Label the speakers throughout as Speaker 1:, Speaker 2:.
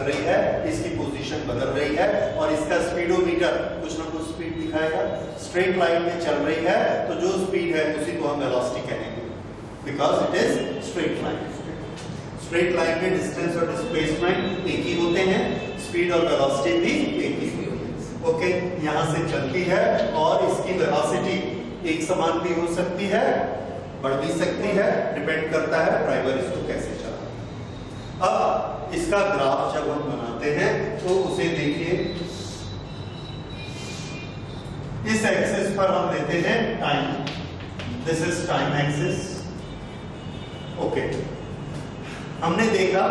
Speaker 1: रही है, इसकी पोजीशन बदल रही है और इसका स्पीडोमीटर कुछ ना कुछ स्पीड दिखाएगा। स्ट्रेट लाइन में चल रही है तो जो स्पीड है उसी को हम वेलोसिटी कहेंगे, because it is straight line. Straight line में डिस्टेंस और डिस्प्लेसमेंट एक ही होते हैं, स्पीड और वेलोसिटी भी एक ही होती है। ओके, यहां से चलती है और इसकी वेलोसिटी एक समान भी हो सकती है, बढ़ भी सकती है, डिपेंड करता है ड्राइवर इसको कैसे चलाता है। अब इसका ग्राफ जब हम बनाते हैं तो उसे देखिए, इस एक्सिस पर हम लेते हैं time, this is time axis. Okay, हमने देखा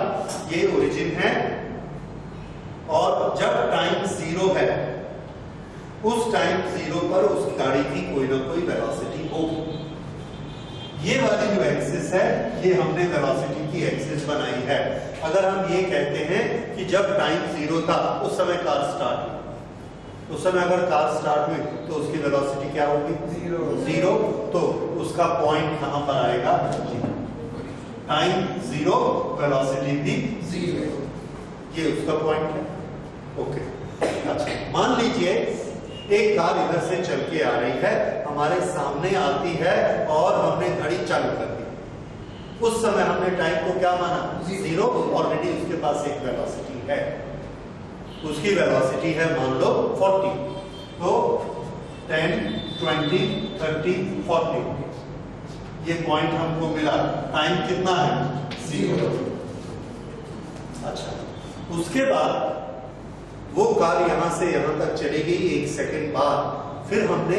Speaker 1: ये ओरिजिन है और जब टाइम 0 है उस टाइम 0 पर उस गाड़ी की कोई ना कोई वेलोसिटी होगी। ये वाली जो एक्सिस है ये हमने वेलोसिटी की एक्सिस बनाई है। अगर हम ये कहते हैं कि जब टाइम 0 था उस समय कार स्टार्ट हुई, उस समय अगर कार स्टार्ट हुई तो उसकी वेलोसिटी क्या होगी? 0। तो उसका पॉइंट कहां पर आएगा? टाइम 0, वेलोसिटी भी 0, ये उसका पॉइंट है। ओके, अच्छा, मान लीजिए एक कार इधर से चल के आ रही है, हमारे सामने आती है और हमने घड़ी चालू कर दी। उस समय हमने टाइम को क्या माना? 0। ऑलरेडी उसके पास एक वेलोसिटी है, उसकी वेलोसिटी है मान लो 40। तो 10, 20, 30, 40 ये पॉइंट हमको मिला। टाइम कितना है? 0। अच्छा, उसके बाद वो कार यहां से यहां तक चली गई 1 सेकंड बाद, फिर हमने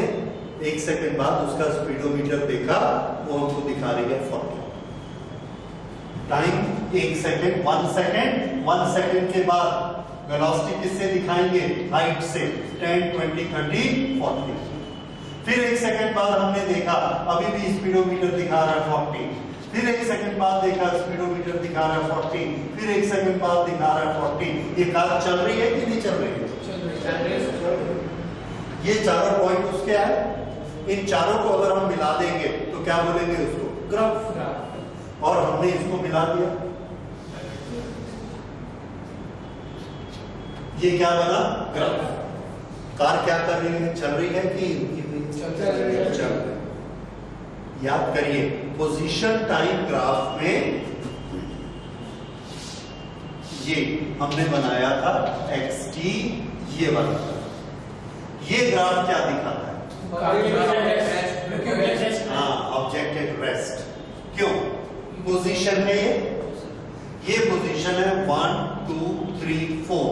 Speaker 1: 1 सेकंड बाद उसका स्पीडोमीटर देखा, वो हमको दिखा रही है 40। टाइम 1 सेकंड, 1 सेकंड के बाद वेलोसिटी किससे दिखाएंगे? हाइट से। 10, 20, 30, 40। फिर 1 सेकंड बाद हमने देखा अभी भी स्पीडोमीटर दिखा रहा है 40। फिर 1 सेकंड बाद देखा स्पीडोमीटर दिखा रहा है 40। फिर 1 सेकंड बाद दिखा रहा है 40। ये कार चल रही है कि नहीं चल रही है? ये चारों पॉइंट उसके आए। इन चारों को अगर हम मिला देंगे तो क्या बोलेंगे उसको? ग्राफ। और हमने इसको मिला दिया, ये क्या बना? ग्राफ। कार क्या कर रही है? चल रही है कि चल रही है? याद करिए, पोजीशन टाइम ग्राफ में ये हमने बनाया था xt, ये वाला। ये ग्राफ क्या दिखाता है? हाँ, ऑब्जेक्ट एट रेस्ट। क्यों? पोजीशन है ये पोजीशन है 1, 2, 3, 4।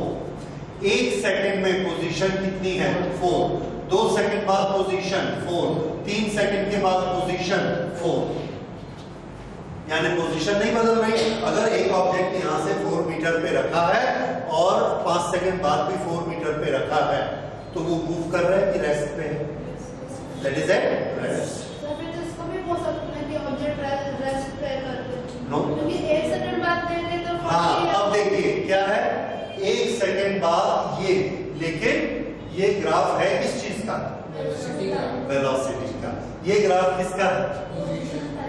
Speaker 1: 1 सेकंड में पोजीशन कितनी है? 4। 2 सेकंड बाद पोजीशन 4, 3 सेकंड के बाद पोजीशन 4, यानी पोजीशन नहीं बदल रही। अगर एक ऑब्जेक्ट यहां से 4 मीटर पे रखा है और 5 सेकंड बाद भी 4 मीटर पे रखा है तो वो मूव कर रहा है कि रेस्ट पे है? That is at rest.
Speaker 2: Sir फिर तो इसको भी बोल सकते हैं कि ऑब्जेक्ट रेस्ट पे करते हैं।
Speaker 1: नो,
Speaker 2: क्योंकि 1 सेकंड बाद देंगे तो
Speaker 1: हाँ, अब देखिए क्या है, 1 सेकंड बाद ये, लेकिन ये ग्राफ है किस चीज का? वेलोसिटी का। ये ग्राफ किसका है?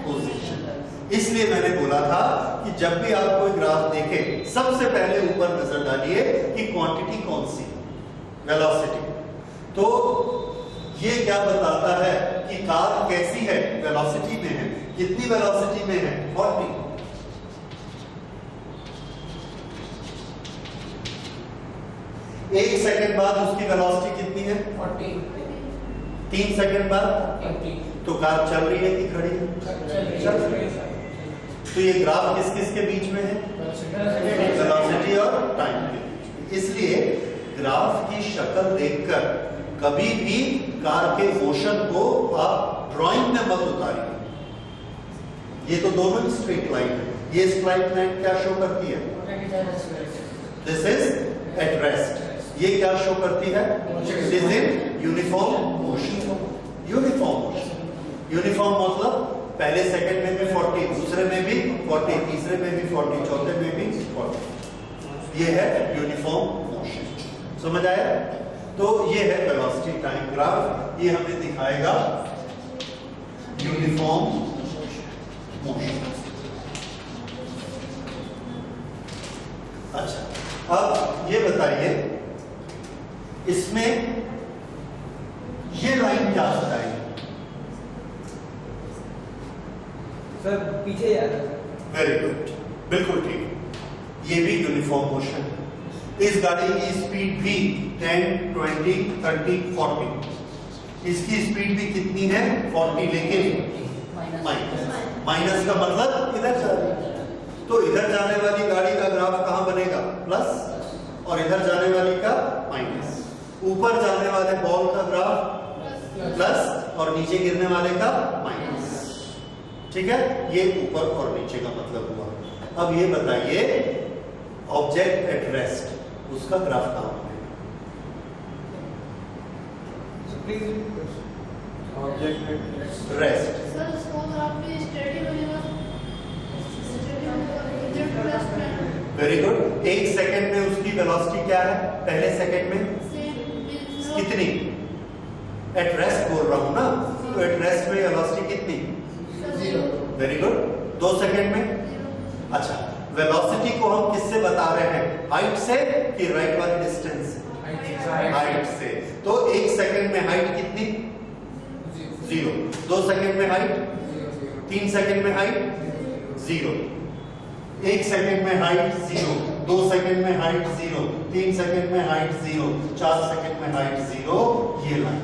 Speaker 1: पोजीशन। इसलिए मैंने बोला था कि जब भी आप कोई ग्राफ देखें सबसे पहले ऊपर नजर डालिए कि क्वांटिटी कौन सी है, वेलोसिटी। तो ये क्या बताता है कि कार कैसी है? वेलोसिटी में है। कितनी वेलोसिटी में है? 40। एक सेकंड बाद उसकी वेलोसिटी कितनी है? 40। 3 सेकंड बाद 40। तो कार चल रही है कि खड़ी है? चल रही है। तो ये ग्राफ किस किस के बीच में है? वेलोसिटी और टाइम के बीच में। इसलिए ग्राफ की शक्ल देखकर कभी भी कार के मोशन को आप ड्राइंग में मत उतारिए। ये तो दोनों ही स्ट्रेट लाइन है। ये स्ट्रेट लाइन क्या शो करती है? This is at rest. ये क्या शो करती है? This is uniform motion. Uniform motion, uniform मतलब पहले सेकंड में भी 40, दूसरे में भी 40, तीसरे में भी 40, चौथे में भी 40। ये है यूनिफॉर्म मोशन। समझ आया? तो ये है वेलोसिटी टाइम ग्राफ। ये हमें दिखाएगा यूनिफॉर्म मोशन। अच्छा, अब ये बताइए इसमें ये लाइन क्या बताएगी?
Speaker 3: सर पीछे जा रहा है।
Speaker 1: वेरी गुड, बिल्कुल ठीक। ये भी यूनिफॉर्म मोशन है। इस गाड़ी की स्पीड भी 10, 20, 30, 40। इसकी स्पीड भी कितनी है? 40, लेकिन माइनस का मतलब इधर जा रही है। तो इधर जाने वाली गाड़ी का ग्राफ कहां बनेगा? प्लस, और इधर जाने वाली का माइनस। ऊपर जाने वाले बॉल का ग्राफ प्लस और नीचे गिरने वाले का माइनस। ठीक है, ये ऊपर और नीचे का मतलब हुआ। अब ये बताइए ऑब्जेक्ट एट रेस्ट, उसका ग्राफ कहां बनेगा? ऑब्जेक्ट एट रेस्ट,
Speaker 2: सर उसको ग्राफ भी स्टडी बनेगा, स्टडी बनेगा रेस्ट में।
Speaker 1: Very good. 1 सेकंड में उसकी वेलोसिटी क्या है? पहले सेकंड में कितनी? एट रेस्ट बोल रहा हूं ना, तो एट रेस्ट में वेलोसिटी कितनी? Very good. 2 सेकंड में? अच्छा, वेलोसिटी को हम किससे बता रहे हैं? हाइट से कि राइट वाली डिस्टेंस से? हाइट से। तो 1 सेकंड में हाइट कितनी? 0। 2 सेकंड में हाइट? 3 सेकंड में हाइट? 0। 1 सेकंड में हाइट 0, 2 सेकंड में हाइट 0, 3 सेकंड में हाइट 0, 4 सेकंड में हाइट 0। ये लाइन,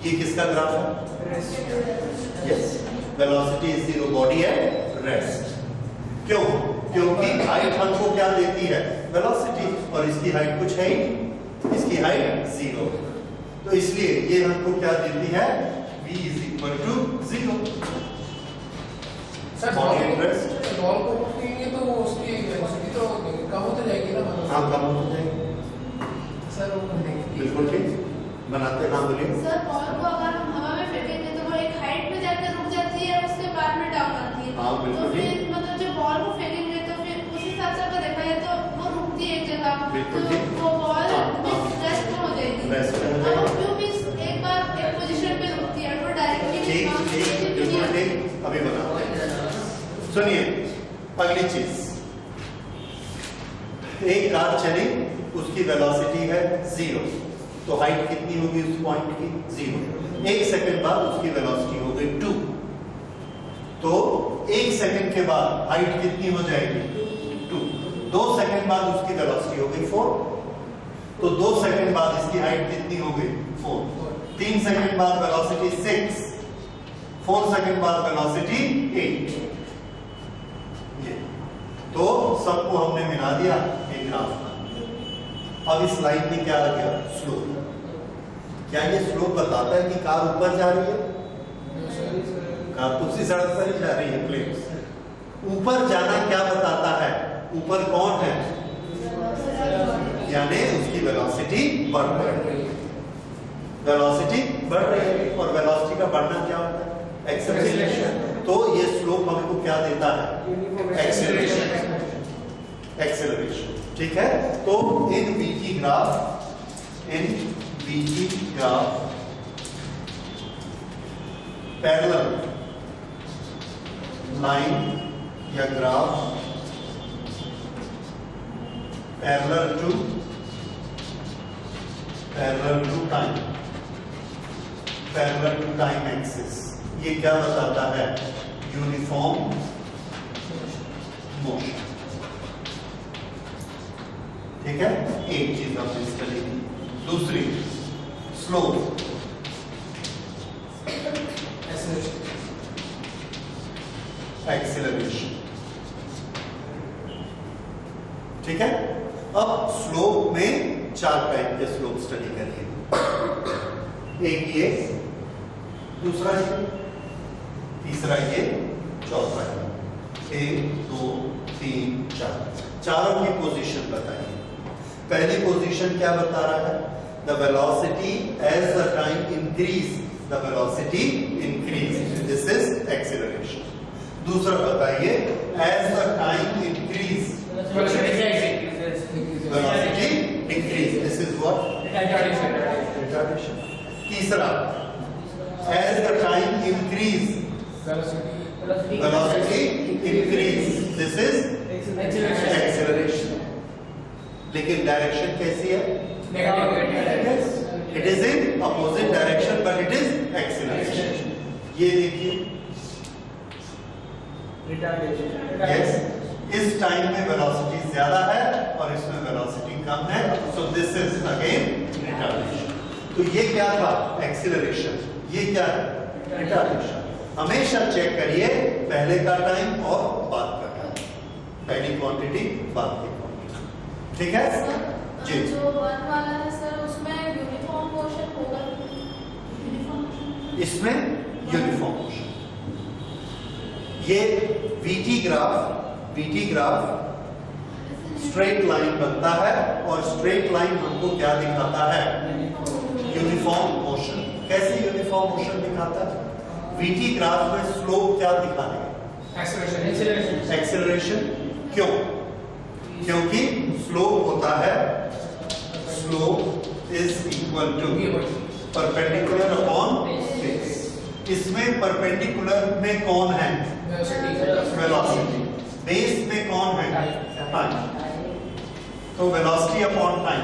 Speaker 1: ये किसका ग्राफ है? यस, वेलोसिटी इज 0, बॉडी है रेस्ट। क्यों? क्योंकि हाइट हमको क्या देती है? वेलोसिटी, और इसकी हाइट कुछ है ही, इसकी हाइट 0। तो इसलिए ये हमको क्या देती है? v = 0।
Speaker 4: Sir
Speaker 1: body at rest.
Speaker 4: Ball को पकड़ेंगे तो वो उसकी वेलोसिटी तो कम होती जाएगी ना?
Speaker 1: हाँ, कम हो जाएगी।
Speaker 4: सर वो
Speaker 1: बिल्कुल ठीक बनाते। हाँ बोलिए।
Speaker 2: सर बॉल को अगर हम हवा में फेंकेंगे तो वो एक हाइट पे जाकर रुक जाती है, उसके बाद में डाउन आती है।
Speaker 1: हाँ, बिल्कुल
Speaker 2: तो फिर मतलब जब बॉल को फेंकेंगे तो फिर उस हिसाब से अगर देखा जाए तो वो रुकती है एक जगह,
Speaker 1: बिल्कुल
Speaker 2: तो
Speaker 1: ठीक।
Speaker 2: वो बॉल
Speaker 1: हाँ,
Speaker 2: रेस्ट में हो जाएगी।
Speaker 1: रेस्ट में हो
Speaker 2: अब
Speaker 1: जाएगी।
Speaker 2: वो क्यों भी एक बार एक पोजीशन पे रुकती है, वो डायरेक्टली
Speaker 1: ठीक, बिल्कुल ठीक। अभी बनाते हैं। सुनिए अगली चीज, एक कार चली, उसकी वेलोसिटी है 0, तो हाइट कितनी होगी उस पॉइंट की? 0। 1 सेकंड बाद उसकी वेलोसिटी हो गई 2, तो 1 सेकंड के बाद हाइट कितनी हो जाएगी? 2। 2 सेकंड बाद उसकी वेलोसिटी हो गई 4, तो 2 सेकंड बाद इसकी हाइट कितनी हो गई? 4। 3 सेकंड बाद वेलोसिटी 6, 4 सेकंड बाद वेलोसिटी 8। तो सबको हमने मिला दिया एक ग्राफ में। अब इस लाइन में क्या आ गया? स्लोप। क्या ये स्लोप बताता है कि कार ऊपर जा रही है? कार तो उसी सड़क पर ही जा रही है, प्लेन। ऊपर जाना क्या बताता है? ऊपर कौन है? यानी उसकी वेलोसिटी बढ़ रही है। वेलोसिटी बढ़ रही है, और वेलोसिटी का बढ़ना क्या होता है? एक्सेलरेशन। तो ये स्लोप हमको क्या देता है? एक्सेलरेशन। एक्सेलरेशन, ठीक है। तो इन v की ग्राफ, पैरेलल लाइन या graph parallel to time axis, ये क्या बताता है? Uniform motion. ठीक है, एक चीज हमने स्टडी की। दूसरी, स्लोप, एक्सेलरेशन। ठीक है, अब स्लोप में 4 टाइप के स्लोप स्टडी करिए। एक ये, दूसरा ये, तीसरा ये, चौथा ये। 1, 2, 3, 4, चारों की पोजीशन बताइए। पहली पोजीशन क्या बता रहा है? The velocity as the time increase, the velocity increase, this is acceleration. दूसरा बताइए, as the time increase, velocity decrease, this is what? Retardation. तीसरा, as the time increase, velocity increase, this is acceleration, लेकिन direction कैसी है? It is in opposite direction but it is acceleration. ये देखिए, yes, इस time में velocity ज्यादा है और इसमें वेलोसिटी कम है, सो दिस इज अगेन रिटार्डेशन। तो ये क्या था? एक्सेलरेशन। ये क्या है? रिटार्डेशन। हमेशा चेक करिए पहले का टाइम और बाद का टाइम, पहली क्वांटिटी बाद की क्वांटिटी, ठीक है जी?
Speaker 2: जो वन वाला है सर, उसमें यूनिफॉर्म मोशन होगा? यूनिफॉर्म मोशन
Speaker 1: इसमें यूनिफॉर्म मोशन। ये वीटी ग्राफ स्ट्रेट लाइन बनता है और स्ट्रेट लाइन हमको क्या दिखाता है? Uniform motion. कैसे यूनिफॉर्म मोशन दिखाता है? वीटी ग्राफ में स्लोप क्या दिखा देगा? एक्सेलरेशन। क्यों? क्योंकि स्लोप होता है, slope is equal to perpendicular upon base. इसमें परपेंडिकुलर में कौन है? वेलोसिटी। बेस में कौन है? टाइम। तो वेलोसिटी अपॉन टाइम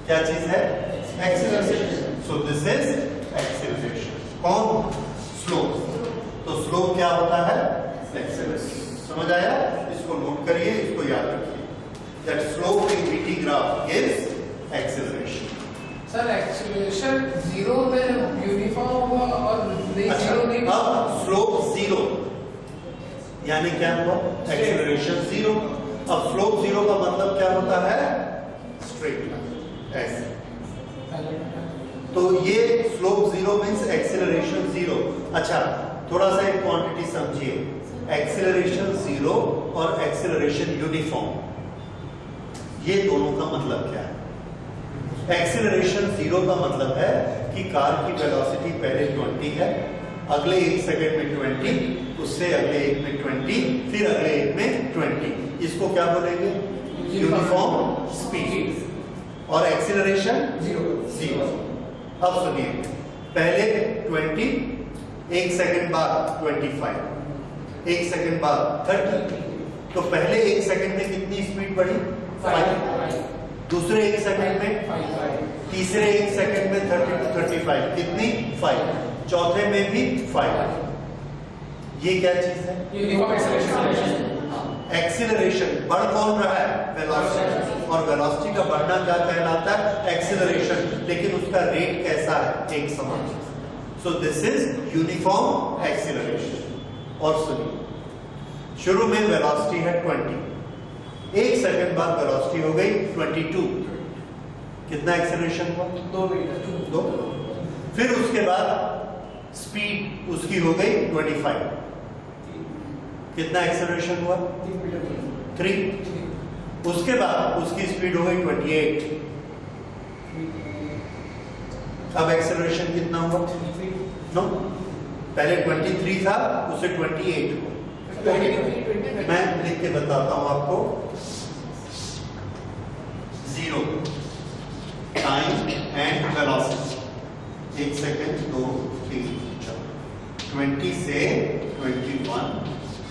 Speaker 1: क्या चीज है? Acceleration. So this is acceleration. कौन? स्लोप। तो स्लोप क्या होता है? एक्सेलरेशन। समझ आया? इसको नोट करिए, इसको याद रखिए। That slope in VT graph gives acceleration.
Speaker 4: Sir acceleration zero में यूनिफॉर्म हुआ और जीरो नहीं।
Speaker 1: अब स्लोप जीरो यानी क्या हुआ? Acceleration zero. अब स्लोप जीरो का मतलब क्या होता है? स्ट्रेट लाइन, ऐसे। तो ये slope zero means acceleration zero. अच्छा, थोड़ा सा एक क्वांटिटी समझिए, एक्सेलरेशन जीरो और एक्सेलरेशन यूनिफॉर्म, ये दोनों का मतलब क्या है? एक्सेलरेशन जीरो का मतलब है कि कार की वेलोसिटी पहले 20 है, अगले 1 सेकंड में 20, उससे अगले एक में 20, फिर अगले एक में 20। इसको क्या बोलेंगे? Uniform speed. और एक्सेलरेशन जीरो। अब सुनिए, पहले 20, 1 सेकंड बाद 25, 1 सेकंड बाद 30। तो पहले 1 सेकंड में कितनी स्पीड बढ़ी? 5। दूसरे 1 सेकंड में, तीसरे 1 सेकंड में 30 to 35 कितनी? 5। चौथे में भी 5। ये क्या चीज है?
Speaker 4: Uniform acceleration.
Speaker 1: एक्सीलरेशन। बढ़ कौन रहा है? वेलोसिटी। और वेलोसिटी का बढ़ना क्या कहलाता है? एक्सीलरेशन। लेकिन उसका रेट कैसा है? एक समान। सो दिस इज यूनिफॉर्म एक्सीलरेशन। और सुनिए, शुरू में वेलोसिटी है 20, 1 सेकंड बाद वेलोसिटी हो गई 22। कितना एक्सीलरेशन हुआ? 2। फिर उसके बाद स्पीड उसकी हो गई 25। कितना एक्सेलरेशन हुआ? 3। उसके बाद उसकी स्पीड हो गई 28। अब एक्सेलरेशन कितना हुआ? नो, पहले 23 था, उसे 28 हुआ। मैं लिख के बताता हूं आपको। 0 टाइम एंड वेलोसिटी, 1 सेकेंड, 2, 3, 4, 20 से 21,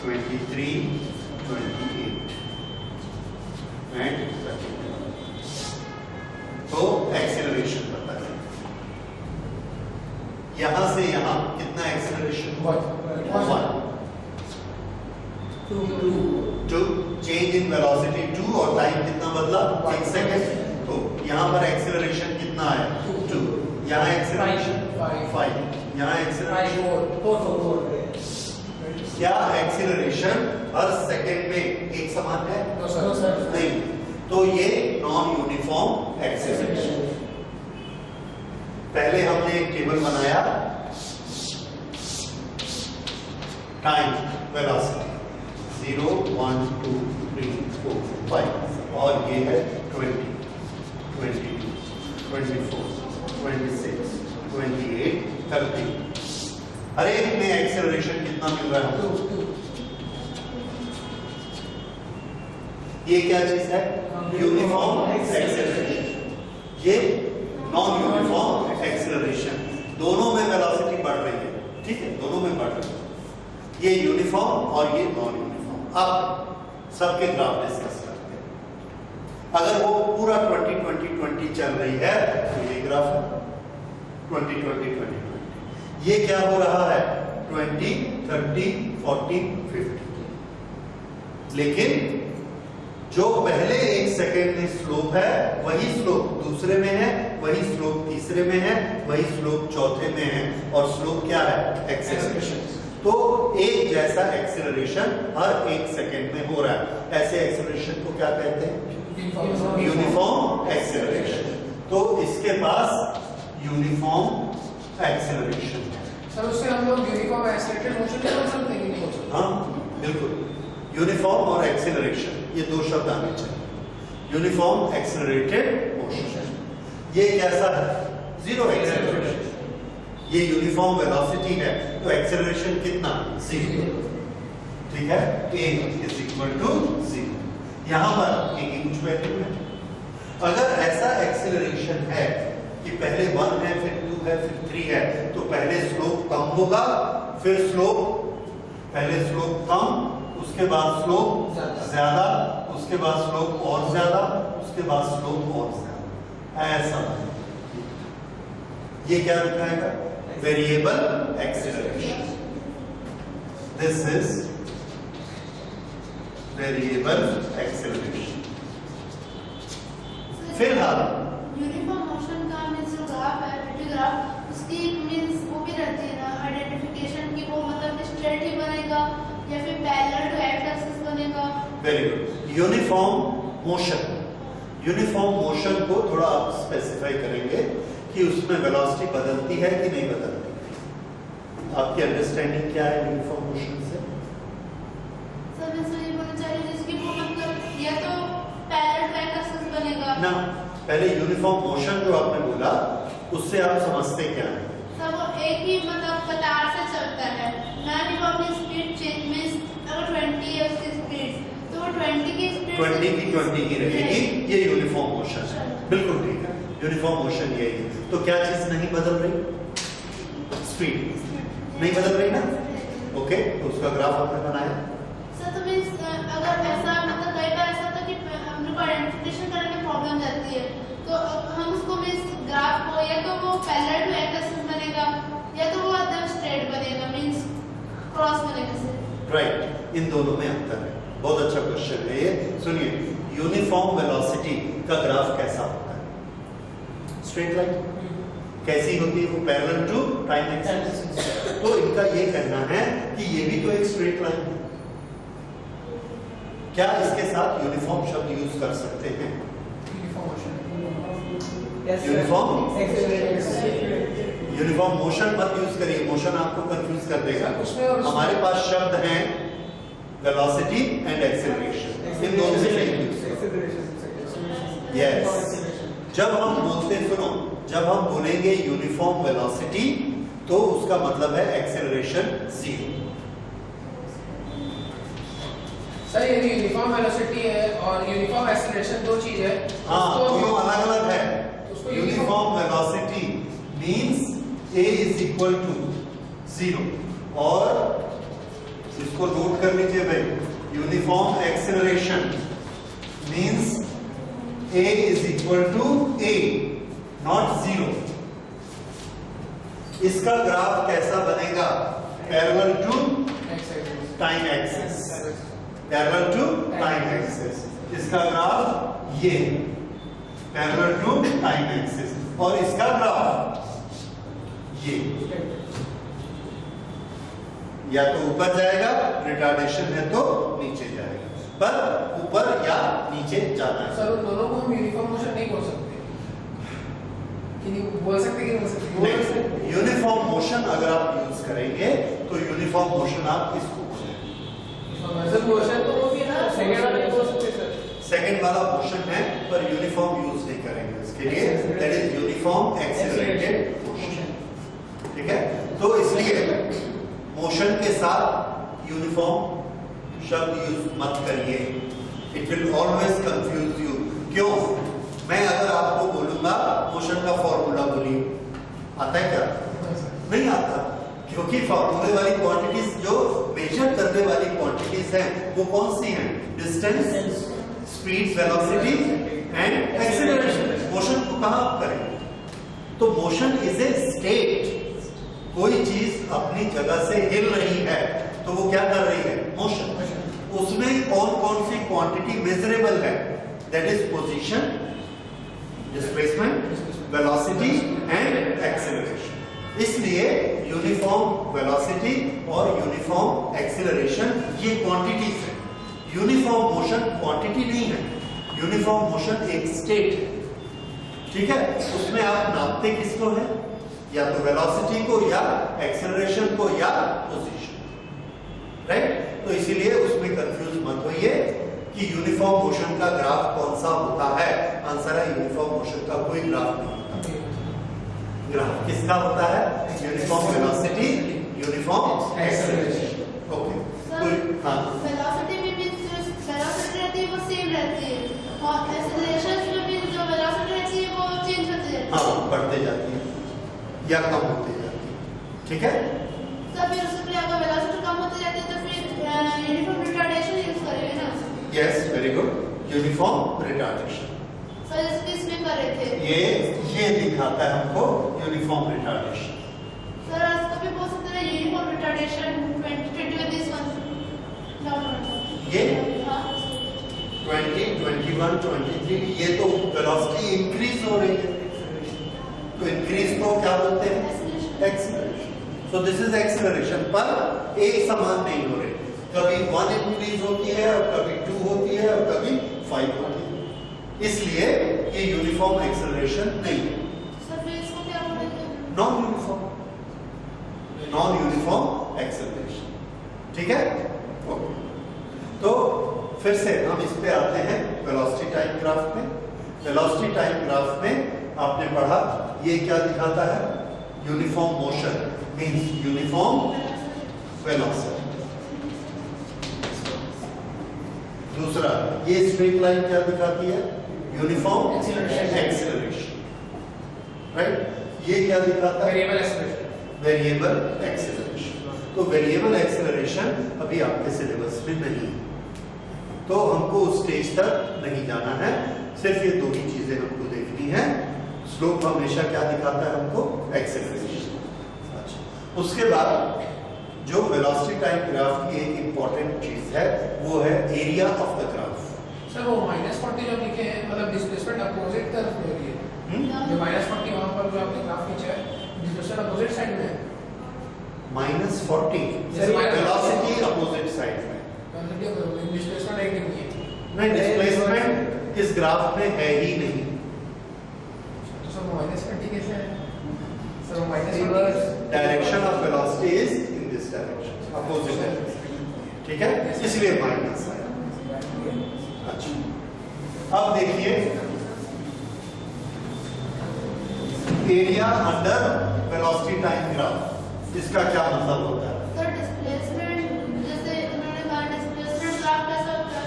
Speaker 1: 23, 28 एंड 30। तो एक्सेलरेशन बता दें, यहां से यहां कितना एक्सेलरेशन हुआ? 1। 2 चेंज इन वेलोसिटी 2 और टाइम कितना बदला? 1 सेकेंड। तो यहां पर एक्सेलरेशन कितना है? 2। यहां एक्सेलरेशन 5। यहां एक्सेलरेशन
Speaker 4: 4।
Speaker 1: क्या एक्सेलरेशन हर सेकंड में एक समान है? नहीं। तो ये नॉन यूनिफॉर्म एक्सेलरेशन। पहले हमने एक टेबल बनाया, टाइम, वेलोसिटी 0, 1, 2, 3, 4, 5 और ये है 20, 22, 24, 26, 28, 30। हर एक में एक्सेलरेशन कितना मिल रहा है? 2। ये क्या चीज है? Uniform acceleration. ये नॉन यूनिफॉर्म एक्सेलरेशन। दोनों में वेलोसिटी बढ़ रही है, ठीक है, दोनों में बढ़ रही है। ये यूनिफॉर्म और ये नॉन यूनिफॉर्म। अब सबके ग्राफ डिस्कस करते हैं। अगर वो पूरा 20-20-20 चल रही है तो ये ग्राफ है 20-20-20-20। ये क्या हो रहा है 20, 30, 40, 50। लेकिन जो पहले एक सेकेंड में स्लोप है वही स्लोप दूसरे में है, वही स्लोप तीसरे में है, वही स्लोप चौथे में है, और स्लोप क्या है एक्सेलरेशन। तो एक जैसा एक्सेलरेशन हर एक सेकेंड में हो रहा है। ऐसे एक्सेलरेशन को क्या कहते हैं यूनिफॉर्म एक्सेलरेशन। तो इसके पास यूनिफॉर्म एक्सेलरेशन है।
Speaker 4: सर उससे हम लोग यूनिफॉर्म एक्सेलरेटेड मोशन भी बोल सकते हैं कि नहीं बोल सकते?
Speaker 1: हाँ बिल्कुल, यूनिफॉर्म और एक्सेलरेशन ये दो शब्द आने चाहिए। यूनिफॉर्म एक्सेलरेटेड मोशन ये कैसा है जीरो एक्सेलरेशन। ये यूनिफॉर्म वेलोसिटी है तो एक्सेलरेशन कितना जीरो, ठीक है, a is equal to zero. यहां पर a की कुछ वैल्यू है। अगर ऐसा एक्सेलरेशन है कि पहले 1 है फिर 2 है फिर 3 है तो पहले स्लोप कम होगा, फिर पहले स्लोप कम, उसके बाद स्लोप ज्यादा, उसके बाद स्लोप और ज्यादा, उसके बाद स्लोप और ज्यादा, ऐसा ये क्या दिखाएगा variable acceleration. This is variable acceleration. फिलहाल
Speaker 2: यूनिफॉर्म मोशन का मींस जो ग्राफ है ग्राफ उसकी मींस वो भी रहती है ना आइडेंटिफिकेशन की, वो मतलब स्ट्रेट ही बनेगा या फिर पैरेलल टू एक्स एक्सिस बनेगा।
Speaker 1: Very good. यूनिफॉर्म मोशन को थोड़ा आप स्पेसिफाई करेंगे कि उसमें वेलोसिटी बदलती है कि नहीं बदलती। आपकी अंडरस्टैंडिंग क्या है यूनिफॉर्म मोशन से?
Speaker 2: सर मैं ये बोलना चाह रही हूँ जिसकी वो मतलब या तो पैरेलल टू एक्स एक्सिस बनेगा
Speaker 1: ना, पहले यूनिफॉर्म मोशन जो आपने बोला उससे आप समझते क्या है?
Speaker 2: सर वो एक ही मतलब कतार से चलता है ना कि वो अपनी स्पीड चेंज मींस अगर 20 है उसकी स्पीड तो वो 20 की स्पीड
Speaker 1: 20 की 20 ही रहेगी, ये यूनिफॉर्म मोशन है। बिल्कुल ठीक है, यूनिफॉर्म मोशन यही है। तो क्या चीज नहीं बदल रही? स्पीड नहीं बदल रही ना, ओके। तो उसका ग्राफ आपने बनाया।
Speaker 2: सर तो मींस अगर ऐसा मतलब कई बार ऐसा होता है कि हमने को आइडेंटिफिकेशन करने में प्रॉब्लम जाती है तो हम उसको मींस ग्राफ को या तो वो पैरेलल टू एक्स एक्सिस बनेगा या तो वो एकदम स्ट्रेट बनेगा मींस क्रॉस बनेगा सर।
Speaker 1: राइट, इन दोनों में अंतर है। बहुत अच्छा क्वेश्चन है ये। सुनिए, यूनिफॉर्म वेलोसिटी का ग्राफ कैसा होता है? Straight line. कैसी होती है वो? Parallel to time axis. तो इनका ये कहना है कि ये भी तो एक स्ट्रेट लाइन है। क्या इसके साथ यूनिफॉर्म शब्द यूज कर सकते हैं? यूनिफॉर्म मोशन मत यूज करिए, मोशन आपको कंफ्यूज कर देगा। हमारे पास शब्द हैं वेलोसिटी एंड एक्सेलरेशन, इन दोनों में यस। जब हम बोलते सुनो, जब हम बोलेंगे यूनिफॉर्म वेलोसिटी तो उसका मतलब है एक्सेलरेशन जीरो।
Speaker 4: सर ये यूनिफॉर्म वेलोसिटी है और यूनिफॉर्म एक्सेलरेशन दो चीज है।
Speaker 1: हाँ, दोनों अलग अलग है। Uniform velocity means a is equal to zero, और इसको नोट कर लीजिए भाई, uniform acceleration means a is equal to a not zero. इसका ग्राफ कैसा बनेगा? Parallel to time axis, parallel to time axis. इसका ग्राफ ये पैरेलल टू टाइम एक्सिस, और इसका ग्राफ ये या तो ऊपर जाएगा, रिटार्डेशन है तो नीचे जाएगा, पर ऊपर या नीचे जाना है।
Speaker 4: सर उन दोनों को हम यूनिफॉर्म मोशन नहीं बोल सकते कि नहीं बोल सकते कि नहीं बोल सकते?
Speaker 1: यूनिफॉर्म मोशन अगर आप यूज करेंगे तो यूनिफॉर्म मोशन आप इसको बोलेंगे।
Speaker 4: सर मोशन तो वो भी है ना, सेकंड वाला नहीं बोल सकते सर।
Speaker 1: सेकंड वाला मोशन है पर यूनिफॉर्म यूज नहीं करेंगे इसके लिए, that is uniform accelerated motion, ठीक है। तो इसलिए मोशन के साथ यूनिफॉर्म शब्द यूज मत करिए, it will always confuse you. क्यों? मैं अगर आपको बोलूंगा मोशन का फॉर्मूला बोलिए, आता है क्या? नहीं आता, क्योंकि फॉर्मूले वाली क्वांटिटीज जो मेजर करने वाली क्वांटिटीज हैं वो कौन सी हैं? Distance, speed, velocity and acceleration. Motion को कहां आप करेंगे? तो मोशन इज ए स्टेट। कोई चीज अपनी जगह से हिल रही है तो वो क्या कर रही है? मोशन। उसमें कौन कौन सी क्वांटिटी मेजरेबल है? That is position, displacement, velocity and acceleration. इसलिए यूनिफॉर्म वेलोसिटी और यूनिफॉर्म एक्सीलरेशन ये क्वांटिटीज है। यूनिफॉर्म मोशन क्वांटिटी नहीं है, यूनिफॉर्म मोशन एक स्टेट है। ठीक है, उसमें आप नापते किसको है? या तो वेलोसिटी को या एक्सेलरेशन को या पोजीशन। राइट? तो इसीलिए उसमें कंफ्यूज मत होइए कि यूनिफॉर्म मोशन का ग्राफ कौन सा होता है। आंसर है यूनिफॉर्म मोशन का कोई ग्राफ नहीं होता। ग्राफ किसका होता है? Uniform velocity, uniform acceleration. Okay, तो हाँ,
Speaker 2: वेलोसिटी में भी जो वेलोसिटी रहती है वो सेम रहती है और एक्सेलरेशन में भी जो वेलोसिटी रहती है वो चेंज होती रहती है।
Speaker 1: हाँ, बढ़ते जाती है या कम होती जाती है। ठीक है,
Speaker 2: सर फिर उसके लिए अगर वेलोसिटी कम होती जाती है तो फिर यूनिफॉर्म रिटार्डेशन यूज करेंगे ना।
Speaker 1: Yes, very good, uniform retardation.
Speaker 2: Sir इसके इसमें कर रहे थे
Speaker 1: ये दिखाता है हमको यूनिफॉर्म रिटार्डेशन।
Speaker 2: सर इसको भी बोल सकते हैं uniform retardation 2020 with this one।
Speaker 1: ये
Speaker 2: हाँ
Speaker 1: 20, 21, 23 ये तो वेलोसिटी इंक्रीज हो रही है, तो इंक्रीज को क्या बोलते हैं? Acceleration. So this is acceleration, पर एक समान नहीं हो रही। कभी 1 इंक्रीज होती है और कभी 2 होती है और कभी 5 होती है। इसलिए ये यूनिफॉर्म एक्सेलरेशन नहीं है,
Speaker 2: सर फिर इसको क्या बोलेंगे?
Speaker 1: Non uniform acceleration. ठीक है, ओके। तो फिर से हम इस पे आते हैं वेलोसिटी टाइम ग्राफ में। वेलोसिटी टाइम ग्राफ में आपने पढ़ा ये क्या दिखाता है? Uniform motion means uniform velocity. दूसरा, ये स्ट्रेट लाइन क्या दिखाती है? Uniform acceleration. राइट? ये क्या दिखाता है?
Speaker 4: Variable acceleration.
Speaker 1: Variable acceleration. तो वेरिएबल एक्सेलरेशन अभी आपके सिलेबस में नहीं है, तो हमको उस स्टेज तक नहीं जाना है। सिर्फ ये दो ही चीजें हमको देखनी है। स्लोप हमेशा क्या दिखाता है हमको? एक्सेलरेशन। अच्छा, उसके बाद जो वेलोसिटी टाइम ग्राफ की एक इंपॉर्टेंट चीज है वो है area of the graph.
Speaker 4: Sir वो -40 जो लिखे हैं मतलब डिस्प्लेसमेंट अपोजिट तरफ हो रही है। जो -40 वहां पर जो आपने ग्राफ खींचा है डिस्प्लेसमेंट अपोजिट साइड में है।
Speaker 1: -40 वेलोसिटी अपोजिट साइड में,
Speaker 4: डिस्प्लेसमेंट एक नहीं है।
Speaker 1: नहीं डिस्प्लेसमेंट इस ग्राफ में है ही नहीं।
Speaker 4: तो सर -40 कैसे है? Sir
Speaker 3: reverse
Speaker 1: direction of velocity is in this direction, opposite direction. ठीक है, इसलिए माइनस है। अच्छा, अब देखिए area under velocity time graph, इसका क्या मतलब होता है?
Speaker 2: सर डिस्प्लेसमेंट जैसे उन्होंने कहा डिस्प्लेसमेंट ग्राफ कैसा होता है?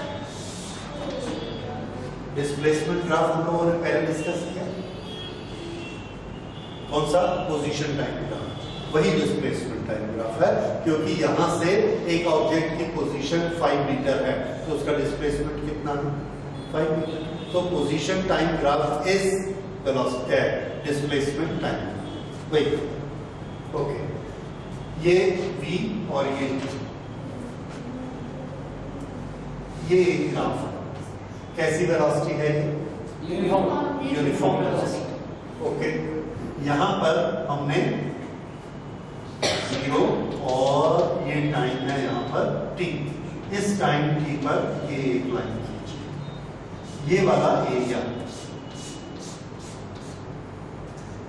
Speaker 1: डिस्प्लेसमेंट ग्राफ हम लोगों ने पहले डिस्कस किया, कौन सा? Position time graph. वही डिस्प्लेसमेंट टाइम ग्राफ है, क्योंकि यहां से एक ऑब्जेक्ट की पोजीशन 5 मीटर है तो उसका डिस्प्लेसमेंट कितना है? 5 मीटर। तो position time graph is velocity displacement time. वही, ओके। ये v और ये t, ये एक ग्राफ है। कैसी वेलोसिटी है ये? Uniform velocity. ओके, यहां पर हमने 0 और ये टाइम है यहां पर t। इस टाइम t पर ये एक लाइन खींचिए, ये वाला एरिया।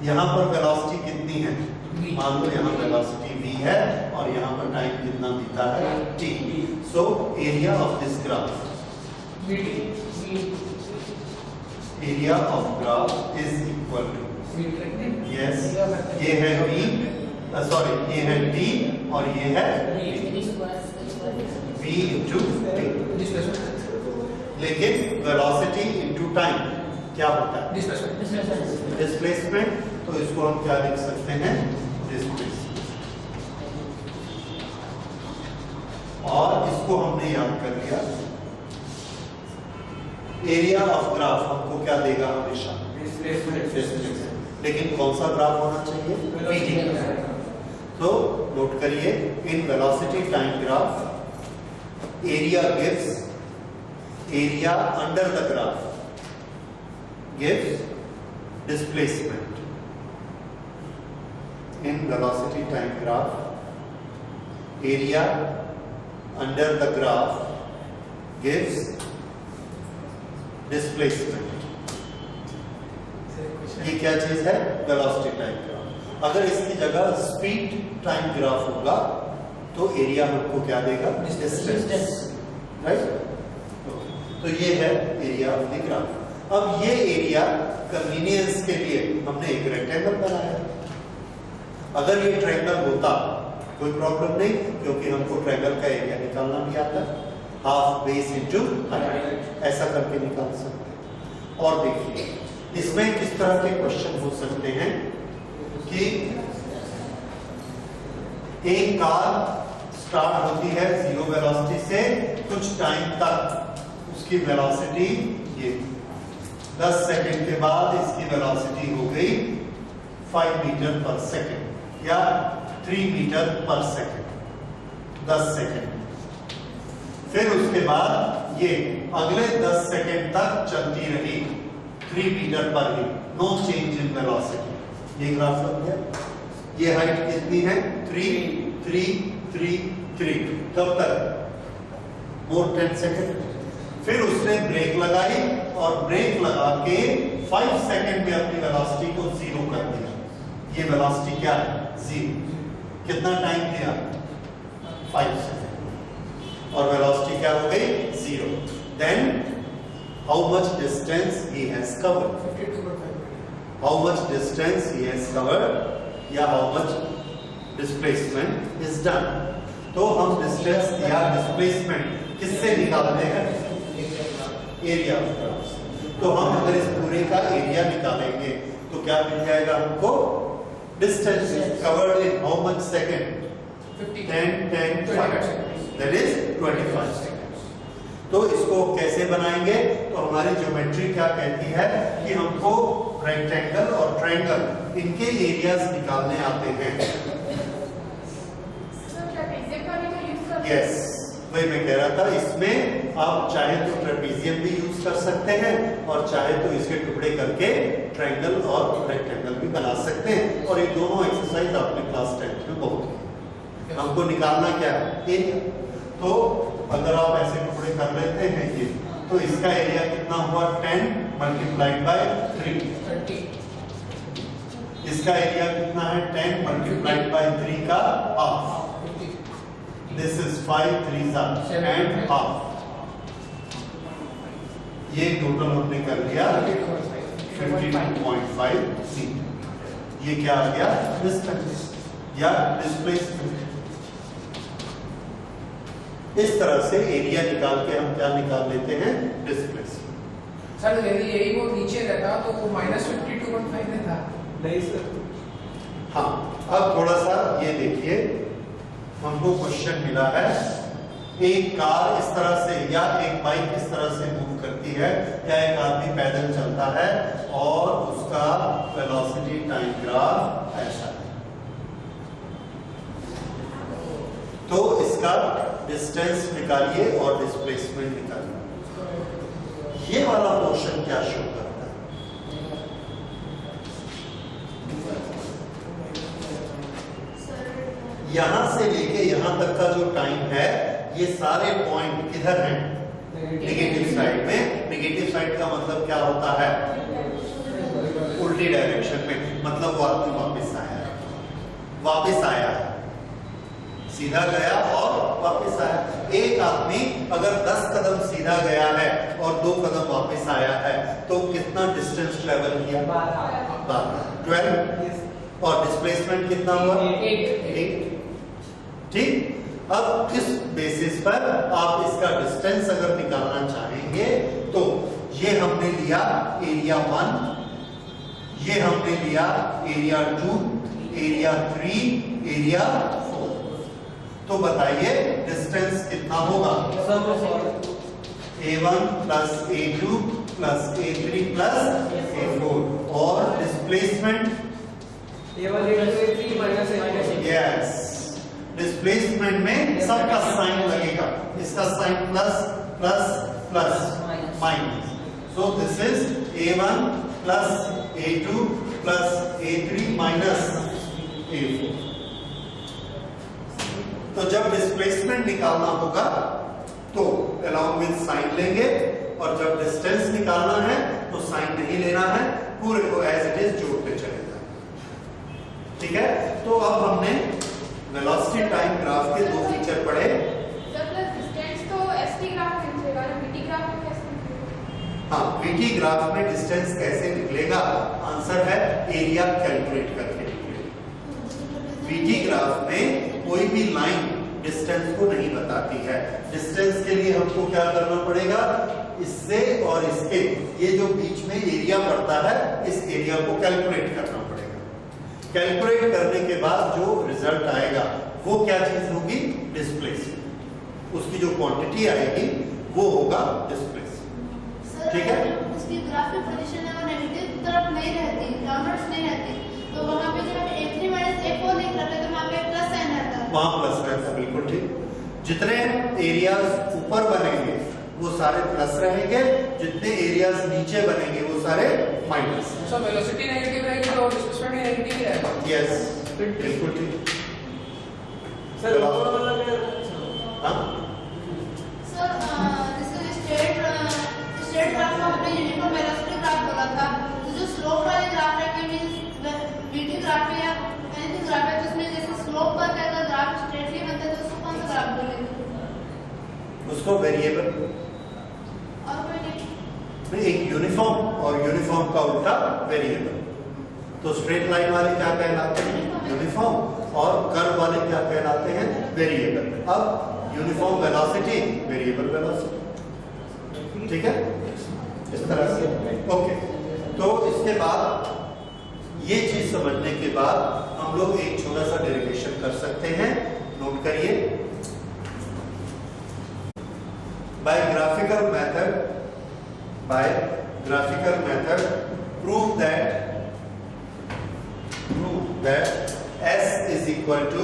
Speaker 1: यहां पर वेलोसिटी कितनी है? मान लो यहां वेलोसिटी v है और यहां पर टाइम कितना बीता है? t। So area of this graph, area of graph is equal to, yes, ये है v, सॉरी ये है t और ये है v इंटू t। लेकिन वेलोसिटी इंटू टाइम क्या होता है? डिस्प्लेसमेंट। तो इसको हम क्या लिख सकते हैं? डिस्प्लेसमेंट। और इसको हमने याद कर लिया। एरिया ऑफ ग्राफ हमको क्या देगा हमेशा? डिस्प्लेसमेंट। लेकिन कौन सा ग्राफ होना चाहिए? VT। तो नोट करिए, in velocity time graph area gives, area under the graph gives displacement. In velocity time graph area under the graph gives displacement. ये क्या चीज है? Velocity time graph. अगर इसकी जगह स्पीड टाइम ग्राफ होगा तो एरिया हमको क्या देगा? Distance, right? तो ये है एरिया ऑफ द ग्राफ। अब ये एरिया कन्वीनियंस के लिए हमने एक रेक्टेंगल बनाया। अगर ये ट्रायंगल होता कोई प्रॉब्लम नहीं, क्योंकि हमको ट्रायंगल का एरिया निकालना भी आता है, हाफ बेस इनटू हाइट, ऐसा करके निकाल सकते हैं। और देखिए इसमें किस तरह के क्वेश्चन हो सकते हैं कि एक कार स्टार्ट होती है 0 वेलोसिटी से, कुछ टाइम तक उसकी वेलोसिटी ये 10 सेकंड के बाद इसकी वेलोसिटी हो गई 5 मीटर पर सेकंड या 3 मीटर पर सेकंड, 10 सेकंड। फिर उसके बाद ये अगले 10 सेकंड तक चलती रही 3 मीटर पर ही, नो चेंज इन वेलोसिटी। ये ग्राफ लग गया। ये हाइट कितनी है? 3 3 3 3। कब तक? मोर 10 सेकंड। फिर उसने ब्रेक लगाई और ब्रेक लगा के 5 सेकंड में अपनी वेलोसिटी को 0 कर दिया। ये वेलोसिटी क्या है? 0। कितना टाइम दिया? 5 सेकंड। और वेलोसिटी क्या हो गई? 0। Then how much distance he has covered?
Speaker 4: 52.5।
Speaker 1: How much distance he has covered या how much displacement is done। तो हम डिस्टेंस या डिस्प्लेसमेंट किससे निकालते हैं? Area of graph. तो हम अगर इस पूरे का एरिया निकालेंगे तो क्या मिल जाएगा हमको? Distance covered in how much second? 10 10 5, that is 25 second. तो इसको कैसे बनाएंगे? तो हमारी ज्योमेट्री क्या कहती है कि हमको रेक्टेंगल और ट्रायंगल इनके एरियाज निकालने आते हैं। यस, वही मैं कह रहा था। इसमें आप चाहे तो ट्रेपेजियम भी यूज कर सकते हैं और चाहे तो इसके टुकड़े करके ट्रायंगल और रेक्टेंगल भी बना सकते हैं। और ये दोनों एक्सरसाइज आपने क्लास 10 में बहुत की। हमको निकालना क्या है? एरिया। तो अगर आप ऐसे टुकड़े कर लेते हैं ये, तो इसका एरिया कितना हुआ? 10 मल्टीप्लाइड बाय 3। इसका एरिया कितना है? 10 मल्टीप्लाइड बाय 3 का half. This is 5 3 and half. ये टोटल हमने कर लिया 52.5 मीटर। ये क्या आ गया? डिस्टेंस या डिस्प्लेसमेंट। इस तरह से एरिया निकाल के हम क्या निकाल लेते हैं? डिस्प्लेसमेंट।
Speaker 4: सर यदि यही वो नीचे रहता तो वो -52.5 रहता।
Speaker 3: नहीं सर।
Speaker 1: हाँ, अब थोड़ा सा ये देखिए, हमको क्वेश्चन मिला है एक कार इस तरह से या एक बाइक इस तरह से मूव करती है या एक आदमी पैदल चलता है और उसका वेलोसिटी टाइम ग्राफ ऐसा है। तो इसका डिस्टेंस निकालिए और डिस्प्लेसमेंट निकालिए। ये वाला पोर्शन क्या शो करता है? यहां से लेके यहां तक का जो टाइम है, ये सारे पॉइंट किधर हैं? नेगेटिव साइड में। नेगेटिव साइड का मतलब क्या होता है? उल्टी डायरेक्शन में। मतलब वो आदमी वापस आया है, सीधा गया और वापस आया। एक आदमी अगर 10 कदम सीधा गया है और 2 कदम वापस आया है तो कितना डिस्टेंस ट्रेवल किया? 12। और डिस्प्लेसमेंट कितना हुआ? 8। ठीक। अब किस बेसिस पर आप इसका डिस्टेंस अगर निकालना चाहेंगे तो ये हमने लिया एरिया 1, ये हमने लिया एरिया 2, एरिया 3, एरिया 4। तो बताइए डिस्टेंस कितना होगा?
Speaker 3: Sum of all
Speaker 1: a1 plus a2 plus a3 plus a4 और displacement
Speaker 3: a1 a2 a3 minus a3
Speaker 1: yes displacement में सबका साइन लगेगा, इसका sign plus plus plus minus, so this is a1 plus a2 plus a3 minus a4। तो जब displacement निकालना होगा तो अलॉन्ग विद साइन लेंगे, और जब डिस्टेंस निकालना है तो साइन नहीं लेना है, पूरे को एज इट इज जोड़ते चले जाए। ठीक है, तो अब हमने वेलोसिटी टाइम ग्राफ के दो फीचर पढ़े।
Speaker 2: डिस्टेंस तो एसटी ग्राफ में निकलेगा, वीटी ग्राफ में कैसे निकलेगा?
Speaker 1: हाँ, वीटी ग्राफ में डिस्टेंस कैसे निकलेगा? आंसर है एरिया कैलकुलेट करके निकलेगा। वीटी ग्राफ में कोई भी लाइन डिस्टेंस को नहीं बताती है। डिस्टेंस के लिए हमको क्या करना पड़ेगा? इससे और इसके ये जो बीच में एरिया पड़ता है, इस एरिया को कैलकुलेट करना पड़ेगा। कैलकुलेट करने के बाद जो रिजल्ट आएगा वो क्या चीज होगी? डिस्प्लेसमेंट। उसकी जो क्वांटिटी आएगी वो होगा डिस्प्लेसमेंट। ठीक है,
Speaker 2: उसकी ग्राफिक पोजीशन है वो नेगेटिव तरफ नहीं रहती, डाउनवर्ड्स नहीं रहती, तो वहां पे जब हम a3 - a4 लिख रहे हैं तो वहां पे प्लस साइन रहता है,
Speaker 1: वहां प्लस रहता है, बिल्कुल ठीक। जितने एरियाज ऊपर बनेंगे वो सारे प्लस रहेंगे, जितने एरियाज नीचे बनेंगे वो सारे माइनस।
Speaker 4: सो वेलोसिटी नेगेटिव रहेगी तो डिस्प्लेसमेंट भी नेगेटिव ही रहेगा।
Speaker 1: यस बिल्कुल ठीक।
Speaker 3: सर ऊपर वाला क्या?
Speaker 1: हाँ
Speaker 2: सर जैसे स्ट्रेट ग्राफ को हमने यूनिफॉर्म वेलोसिटी ग्राफ बोला था, तो जो स्लोप वाले ग्राफ है कि मींस वीटी ग्राफ है या एनीथिंग ग्राफ है, तो उसमें जैसे स्लोप पर अगर ग्राफ स्ट्रेटली बनता है तो उसको कौन सा ग्राफ बोलेंगे?
Speaker 1: उसको वेरिएबल,
Speaker 2: और कोई नहीं?
Speaker 1: एक यूनिफॉर्म और यूनिफॉर्म का उल्टा वेरिएबल। तो स्ट्रेट लाइन वाले क्या कहलाते हैं? यूनिफॉर्म, और कर्व वाले क्या कहलाते हैं? वेरिएबल। अब यूनिफॉर्म वेलोसिटी, वेरिएबल वेलोसिटी। ठीक है, इस तरह से। ओके, तो इसके बाद ये चीज समझने के बाद हम लोग एक छोटा सा डेरिवेशन कर सकते हैं। नोट करिए, by graphical method prove that s is equal to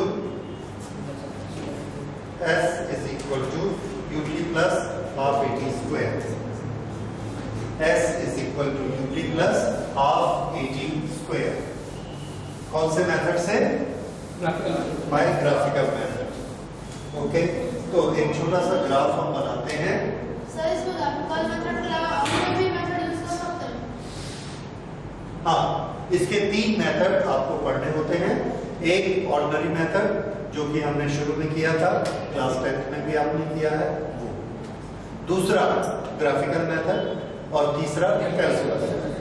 Speaker 1: ut plus half at square। s is equal to ut plus half at square। कौन से मेथड से? by graphical method। ओके, तो एक छोटा सा ग्राफ हम बनाते हैं।
Speaker 2: सर इसमें ग्राफिकल मेथड के अलावा और कोई भी मेथड यूज कर सकते हैं?
Speaker 1: हाँ, इसके तीन मेथड आपको पढ़ने होते हैं। एक ऑर्डिनरी मेथड जो कि हमने शुरू में किया था, क्लास 10th में भी आपने किया है वो। दूसरा ग्राफिकल मेथड, और तीसरा कैलकुलस मेथड।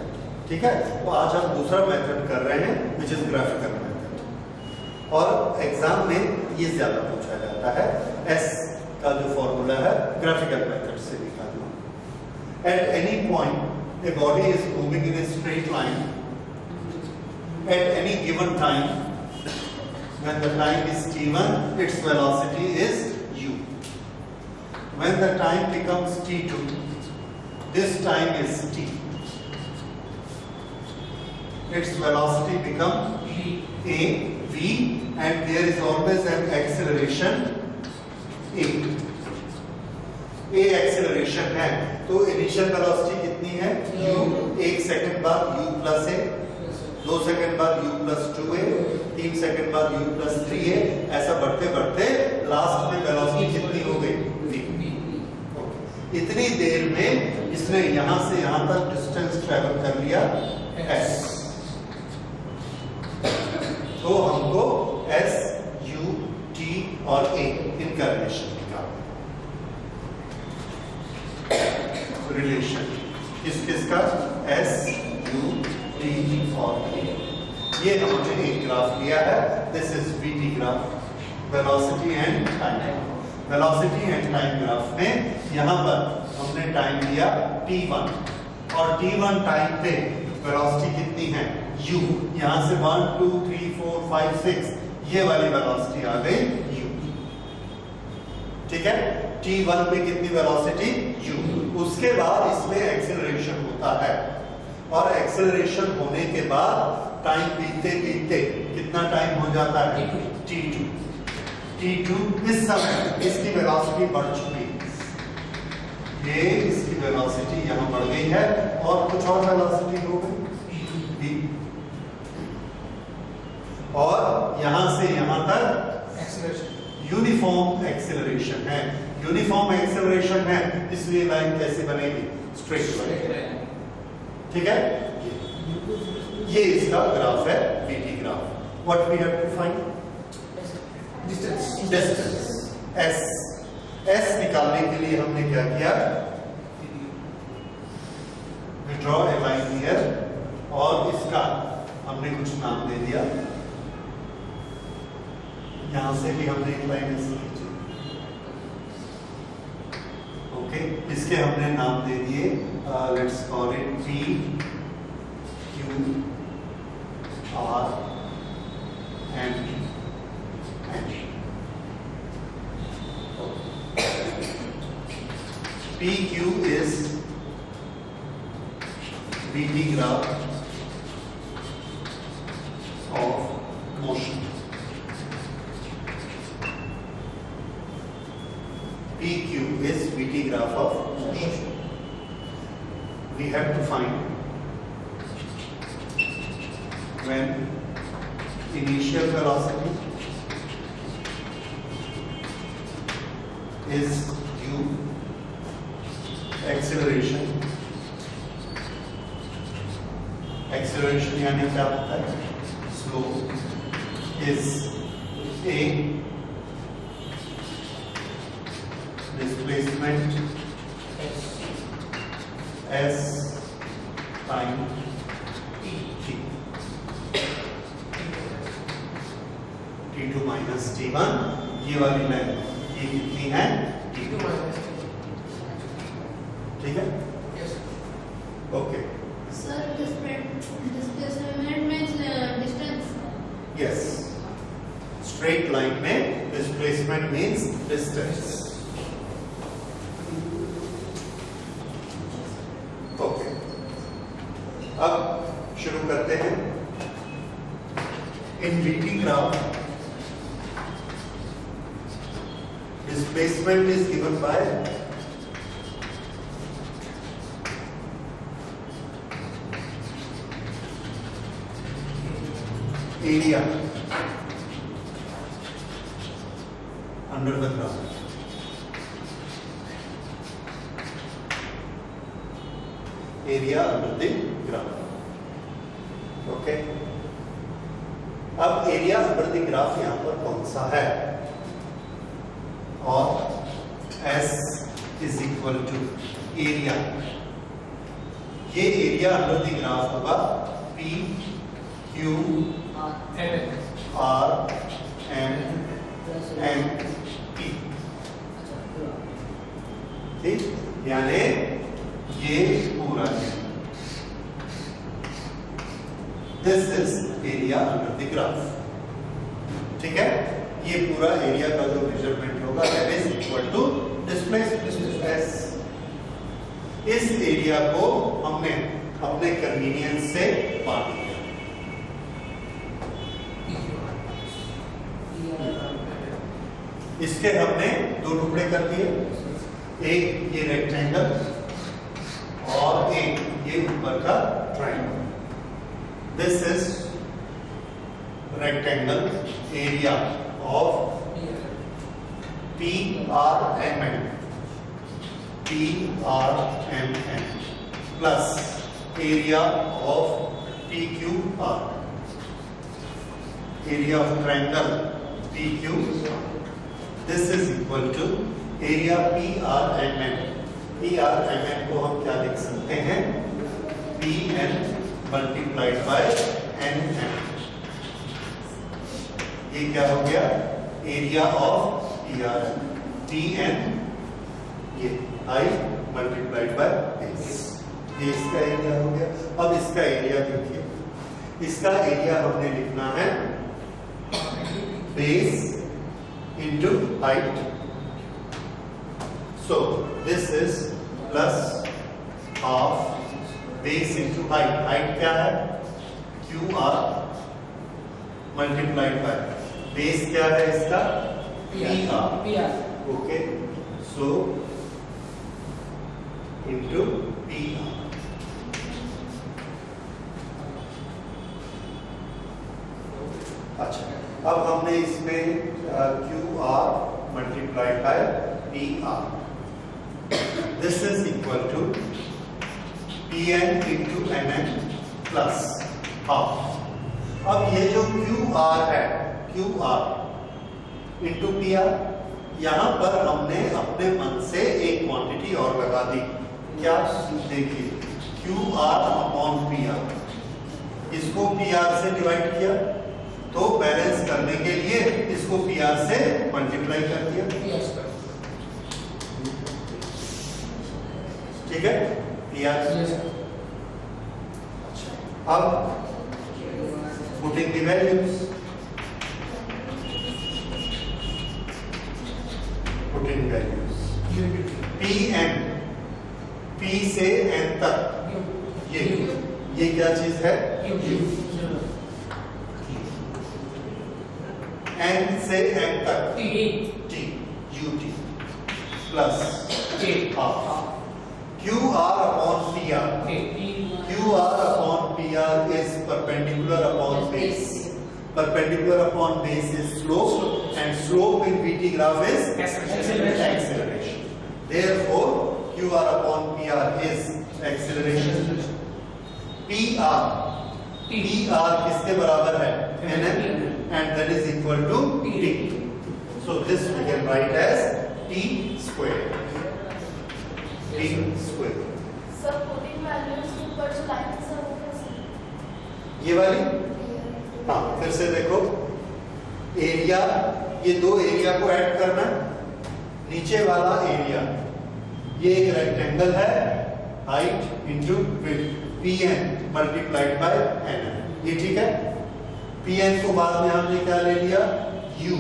Speaker 1: ठीक है, तो आज हम दूसरा मेथड कर रहे हैं विच इज ग्राफिकल मेथड। और एग्जाम में ये ज्यादा पूछा जाता है। एस का जो फॉर्मूला है ग्राफिकल मेथड से निकालना। At any point a body is moving in a straight line at any given time, when the time is t1, its velocity is u. When the time becomes t2, this time is t. Its velocity becomes a v, and there is always an acceleration a. a acceleration है, तो initial velocity कितनी है? u। एक second बाद u plus a, 2 second बाद u plus 2a, 3 second बाद u plus 3a, ऐसा बढ़ते बढ़ते लास्ट में वेलोसिटी कितनी हो गई? v। इतनी देर में इसने यहां से यहां तक डिस्टेंस ट्रेवल कर लिया s। तो हमको s, u, t और a इनका रिलेशन निकालना। रिलेशन किसका? s, u, t और a। ये हमने एक ग्राफ लिया है। This is vt graph, velocity and time. Velocity and time graph में यहां पर हमने टाइम लिया t1, और t1 टाइम पे वेलोसिटी कितनी है? u। यहां से 1 2 3 4 5 6 ये वाली वेलोसिटी आ गई u। ठीक है, t1 पे कितनी वेलोसिटी u, उसके बाद इसमें एक्सेलरेशन होता है और एक्सेलरेशन होने के बाद टाइम बीतते बीतते कितना टाइम हो जाता है t2। t2 इस समय इसकी वेलोसिटी बढ़ चुकी है, ये इसकी वेलोसिटी यहां बढ़ गई है और कुछ और वेलोसिटी हो गई v, और यहां से यहां तक
Speaker 4: एक्सेलरेशन
Speaker 1: यूनिफॉर्म एक्सेलरेशन है। यूनिफॉर्म एक्सेलरेशन है इसलिए लाइन कैसे बनेगी, स्ट्रेट लाइन, ठीक है। ये इसका ग्राफ है, vt graph. What we have to find, distance s निकालने के लिए हमने क्या किया, we draw a line here और इसका हमने कुछ नाम दे दिया, यहां से भी हमने एक लाइन ऐसे खींची, ओके। इसके हमने नाम दे दिए, let's call it p q r and n। PQ is vt graph of motion, PQ is vt graph of motion। We have to find when initial velocity is u, acceleration यानी क्या होता है, slope is a, displacement s time t, t2 minus t1, ये वाली line ये कितनी है,
Speaker 4: t2 minus,
Speaker 1: ठीक है, okay.
Speaker 2: Sir, displacement means distance.
Speaker 1: Yes, straight line में displacement means distance। Okay, अब शुरू करते हैं। In vt graph, displacement is given by area under the graph, area under the graph, okay। अब एरिया अंडर द ग्राफ यहां पर कौन सा है, और S is equal to area, ये एरिया अंडर द ग्राफ होगा P Q R M N P, ठीक, यानी ये पूरा है, this is area under the graph, ठीक है। ये पूरा एरिया का जो मेजरमेंट होगा that is equal to displacement S। इस एरिया को हमने अपने कन्वीनियंस से बांट दिया, इसके हमने दो टुकड़े कर दिए, एक ये रेक्टेंगल और एक ये ऊपर का triangle. This is rectangle area of PRMN plus area of PQR, area of triangle PQR। This is equal to area PRMN। PRMN को हम क्या लिख सकते हैं, PN multiplied by NM। ये क्या हो गया, एरिया ऑफ PRM, PN ये I multiplied by S, ये इसका एरिया हो गया। अब इसका एरिया देखिए, इसका एरिया हमने लिखना है base into height So this is plus half base into height. Height क्या है? QR multiplied by base क्या है इसका? PR. Okay. So into PR. अच्छा, अब हमने इसमें QR multiplied by PR. This is equal to PN into NN plus half. अब ये जो QR है, QR into PR, यहां पर हमने अपने मन से एक क्वांटिटी और लगा दी. क्या? देखिए, QR अपॉन PR. इसको PR से डिवाइड किया, तो बैलेंस करने के लिए इसको PR से मल्टीप्लाई कर दिया. ठीक है? PR. अब putting the values. Putting values. PM, P से N तक, ये क्या चीज है? N से M तक T, UT plus half. QR upon PR. QR upon PR is perpendicular upon base. Perpendicular upon base is slope, and slope in VT graph is acceleration. Therefore, QR upon PR is acceleration. PR किसके बराबर है? NN, and that is equal to T. So this we can write as T square. T square.
Speaker 2: Sir putting values के ऊपर जो line है sir वो कैसे?
Speaker 1: ये वाली? हाँ, फिर से देखो, एरिया, ये दो एरिया को ऐड करना है. नीचे वाला एरिया, ये एक रेक्टेंगल है, height into width, PN multiplied by NN. ये ठीक है? PN को बाद में हमने क्या ले लिया? U,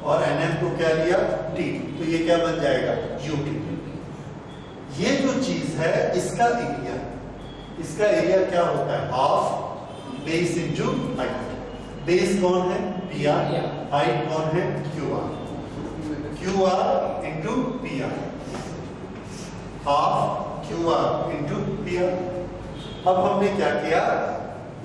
Speaker 1: और NN को क्या लिया? T. तो ये क्या बन जाएगा? UT. ये जो चीज है, इसका एरिया क्या होता है? Half base into height. Base कौन है? PR. हाइट कौन है? QR. QR into PR. Half QR into PR. अब हमने क्या किया?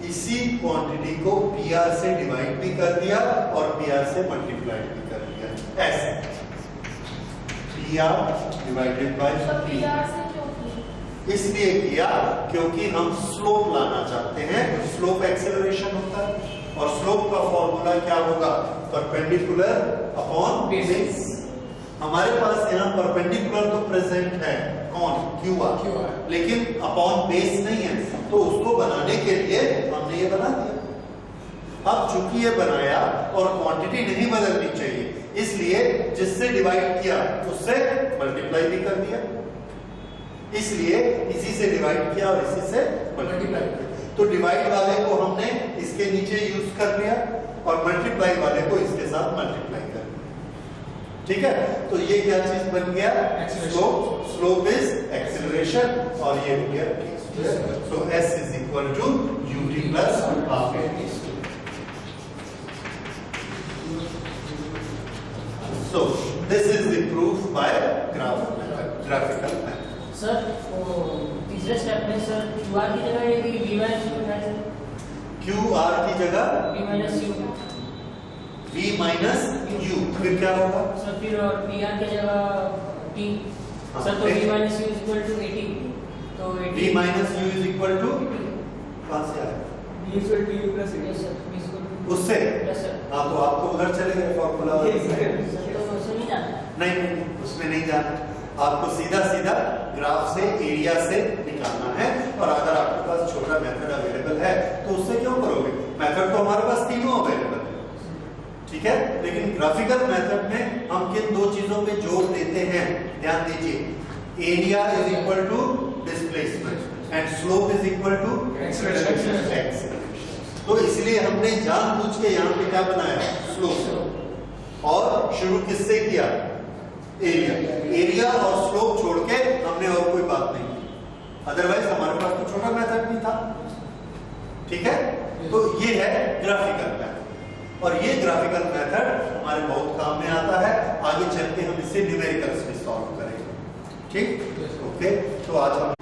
Speaker 1: इसी क्वांटिटी को PR से डिवाइड भी कर दिया और PR से मल्टीप्लाई भी कर दिया. ऐसे PR डिवाइडेड बाय PR. इसलिए किया क्योंकि हम स्लोप लाना चाहते हैं. स्लोप एक्सेलरेशन होता है, और स्लोप का फॉर्मूला क्या होगा? Perpendicular upon base. हमारे पास यहाँ परपेंडिकुलर तो प्रेजेंट है, कौन? QR. लेकिन अपॉन बेस नहीं है, तो उसको बनाने के लिए हमने ये बना दिया. अब चूंकि ये बनाया और क्वांटिटी नहीं बदलनी चाहिए, इसलिए जिससे डिवाइड किया उससे मल्टीप्लाई भी कर दिया. इसलिए इसी से डिवाइड किया और इसी से मल्टीप्लाई किया. तो डिवाइड वाले को हमने इसके नीचे यूज कर लिया और मल्टीप्लाई वाले को इसके साथ मल्टीप्लाई कर लिया. ठीक है? तो ये क्या चीज बन गया? स्लोप. स्लोप इज एक्सेलरेशन, और ये हो गया T. So S is equal to UT plus half AT. So this is the proof by graphical method.
Speaker 5: Sir तीसरे स्टेप में सर QR की जगह ये V minus U है सर.
Speaker 1: QR की जगह
Speaker 5: V minus U.
Speaker 1: V minus U. फिर क्या होगा?
Speaker 5: सर फिर और PR की जगह T. सर तो V minus U is equal to 80. तो 80.
Speaker 1: V minus U is equal to कहाँ से आया?
Speaker 3: V is equal to U plus 80.
Speaker 5: Yes sir. V is equal to.
Speaker 1: उससे?
Speaker 5: Yes sir.
Speaker 1: हाँ, तो आपको उधर चले गए फॉर्मूला.
Speaker 5: सर तो उसे नहीं जाना.
Speaker 1: नहीं, उसमें नहीं जाना. आपको सीधा ग्राफ से एरिया से निकालना है. और अगर आपके पास छोटा मेथड अवेलेबल है तो उससे क्यों करोगे? मेथड तो हमारे पास तीनों अवेलेबल है. ठीक है? लेकिन ग्राफिकल मेथड में हम किन दो चीजों पे जोर देते हैं? ध्यान दीजिए. Area is equal to displacement and slope is equal to acceleration. तो इसलिए हमने जानबूझ के यहाँ पे क्या बनाया? स्लोप. और शुरू किससे किया? एरिया और स्लोप छोड़ के हमने और कोई बात नहीं की, अदरवाइज हमारे पास तो छोटा मेथड भी था। ठीक है, तो ये है ग्राफिकल मेथड, और ये ग्राफिकल मेथड हमारे बहुत काम में आता है। आगे चल के हम इससे न्यूमेरिकल्स भी सॉल्व करेंगे। ठीक, ओके। तो आज हम